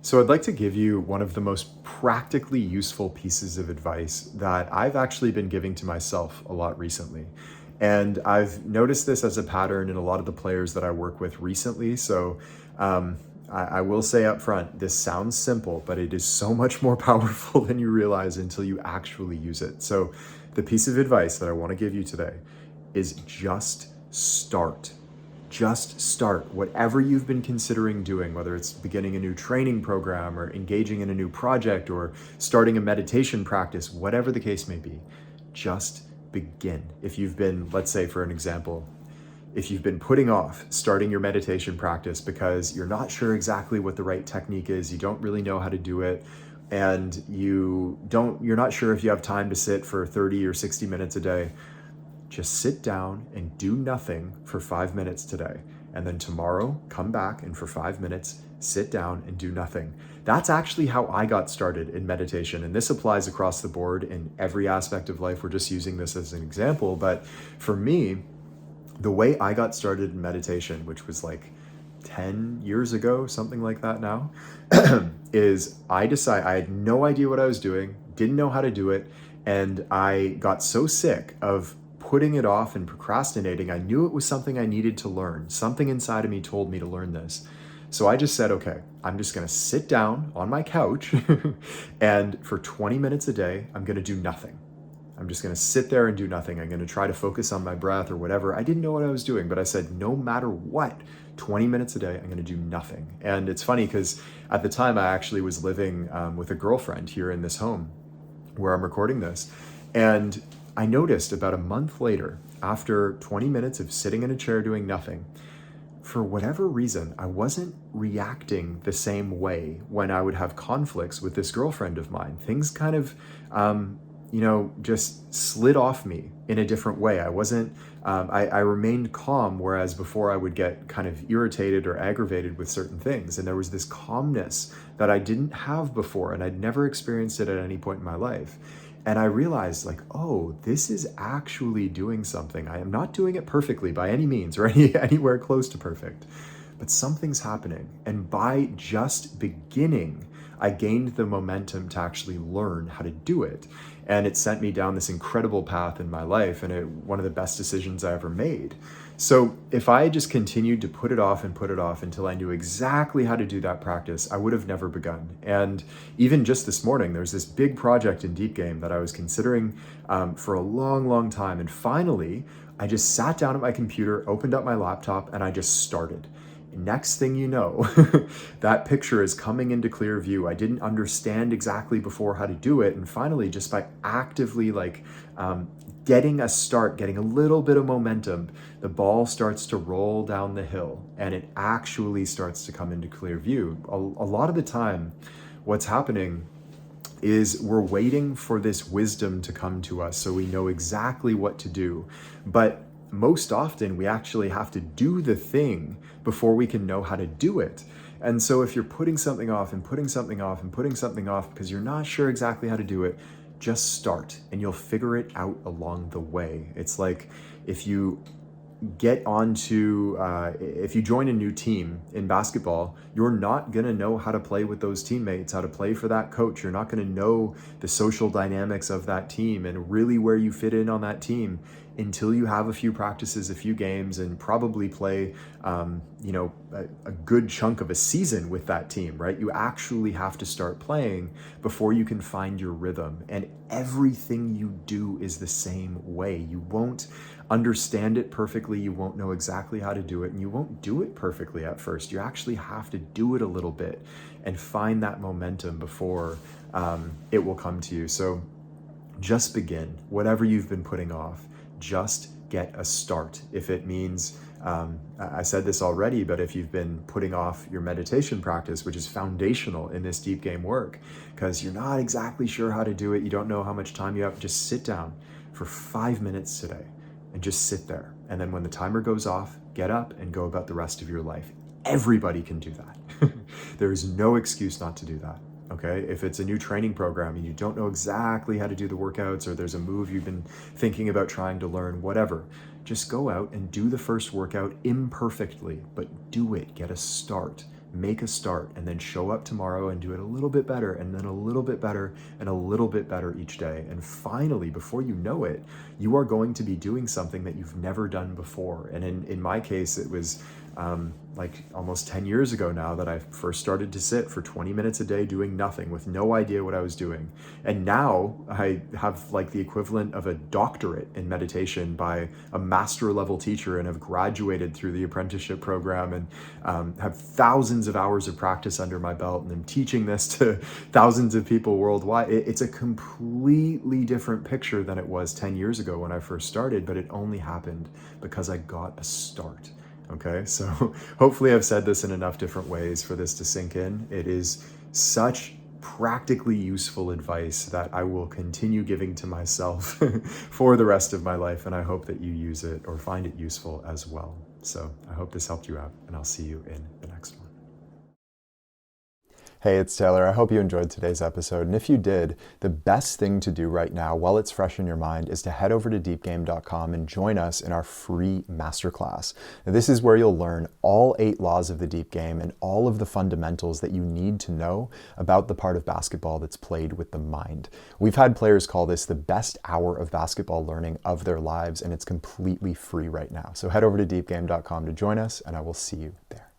So, I'd like to give you one of the most practically useful pieces of advice that I've actually been giving to myself a lot recently. And I've noticed this as a pattern in a lot of the players that I work with recently. Um, I will say up front, this sounds simple, but it is so much more powerful than you realize until you actually use it. So, the piece of advice that I want to give you today is just start. Just start whatever you've been considering doing, whether it's beginning a new training program or engaging in a new project or starting a meditation practice, whatever the case may be. Just begin. If you've been, let's say for an example, if you've been putting off starting your meditation practice because you're not sure exactly what the right technique is, you don't really know how to do it, and you're not sure if you have time to sit for 30 or 60 minutes a day, just sit down and do nothing for 5 minutes today. And then tomorrow, come back and for 5 minutes, sit down and do nothing. That's actually how I got started in meditation. And this applies across the board in every aspect of life. We're just using this as an example. But for me, the way I got started in meditation, which was like 10 years ago, something like that now, is I had no idea what I was doing, didn't know how to do it. And I got so sick of putting it off and procrastinating. I knew it was something I needed to learn. Something inside of me told me to learn this. So I just said, okay, I'm just going to sit down on my couch and for 20 minutes a day, I'm going to do nothing. I'm just going to sit there and do nothing. I'm going to try to focus on my breath or whatever. I didn't know what I was doing, but I said, no matter what, 20 minutes a day, I'm going to do nothing. And it's funny because at the time I actually was living with a girlfriend here in this home where I'm recording this. And I noticed about a month later, after 20 minutes of sitting in a chair doing nothing, for whatever reason, I wasn't reacting the same way when I would have conflicts with this girlfriend of mine. Things kind of, just slid off me in a different way. I remained calm, whereas before I would get kind of irritated or aggravated with certain things. And there was this calmness that I didn't have before, and I'd never experienced it at any point in my life. And I realized oh, this is actually doing something. I am not doing it perfectly by any means or anywhere close to perfect, but something's happening. And by just beginning, I gained the momentum to actually learn how to do it. And it sent me down this incredible path in my life, and one of the best decisions I ever made. So if I just continued to put it off until I knew exactly how to do that practice, I would have never begun. And even just this morning, there's this big project in Deep Game that I was considering for a long, long time. And finally, I just sat down at my computer, opened up my laptop, and I just started. Next thing you know, that picture is coming into clear view. I didn't understand exactly before how to do it. And finally, just by actively getting a start, getting a little bit of momentum, the ball starts to roll down the hill and it actually starts to come into clear view. A lot of the time, what's happening is we're waiting for this wisdom to come to us so we know exactly what to do. But most often we actually have to do the thing before we can know how to do it. And so if you're putting something off and putting something off and putting something off because you're not sure exactly how to do it, just start and you'll figure it out along the way. It's like if you if you join a new team in basketball, you're not going to know how to play with those teammates, how to play for that coach. You're not going to know the social dynamics of that team and really where you fit in on that team until you have a few practices, a few games, and probably play, a good chunk of a season with that team, right? You actually have to start playing before you can find your rhythm. And everything you do is the same way. You won't understand it perfectly. You won't know exactly how to do it, and you won't do it perfectly at first. You actually have to do it a little bit and find that momentum before it will come to you. So just begin. Whatever you've been putting off, just get a start. If it means, I said this already, but if you've been putting off your meditation practice, which is foundational in this Deep Game work, because you're not exactly sure how to do it, you don't know how much time you have, just sit down for 5 minutes today and just sit there. And then when the timer goes off, get up and go about the rest of your life. Everybody can do that. There is no excuse not to do that. Okay, if it's a new training program and you don't know exactly how to do the workouts, or there's a move you've been thinking about trying to learn, whatever, just go out and do the first workout imperfectly, but do it. Get a start. make a start, and then show up tomorrow and do it a little bit better, and then a little bit better, and a little bit better each day. And finally, before you know it, you are going to be doing something that you've never done before. And in my case, it was like almost 10 years ago now that I first started to sit for 20 minutes a day doing nothing, with no idea what I was doing. And now I have like the equivalent of a doctorate in meditation by a master level teacher, and have graduated through the apprenticeship program, and have thousands of hours of practice under my belt, and I'm teaching this to thousands of people worldwide. It's a completely different picture than it was 10 years ago when I first started, but it only happened because I got a start. Okay, so hopefully I've said this in enough different ways for this to sink in. It is such practically useful advice that I will continue giving to myself for the rest of my life, and I hope that you use it or find it useful as well. So I hope this helped you out, and I'll see you in the next one. Hey, it's Taylor. I hope you enjoyed today's episode. And if you did, the best thing to do right now while it's fresh in your mind is to head over to deepgame.com and join us in our free masterclass. Now, this is where you'll learn all 8 laws of the deep game and all of the fundamentals that you need to know about the part of basketball that's played with the mind. We've had players call this the best hour of basketball learning of their lives, and it's completely free right now. So head over to deepgame.com to join us, and I will see you there.